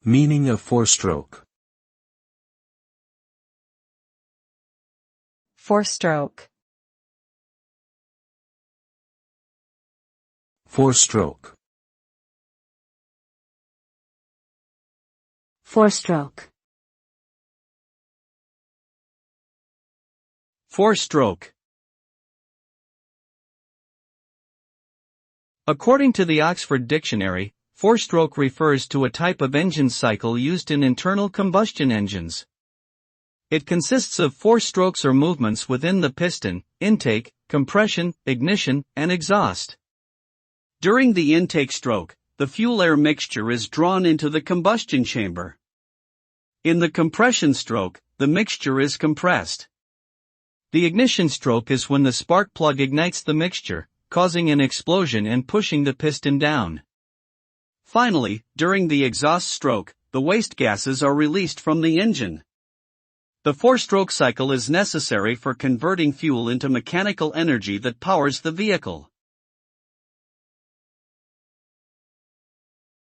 Meaning of four-stroke. Four-stroke. Four-stroke. Four-stroke. Four-stroke. According to the Oxford Dictionary, four-stroke refers to a type of engine cycle used in internal combustion engines. It consists of four strokes or movements within the piston: intake, compression, ignition, and exhaust. During the intake stroke, the fuel-air mixture is drawn into the combustion chamber. In the compression stroke, the mixture is compressed. The ignition stroke is when the spark plug ignites the mixture, causing an explosion and pushing the piston down. Finally, during the exhaust stroke, the waste gases are released from the engine. The four-stroke cycle is necessary for converting fuel into mechanical energy that powers the vehicle.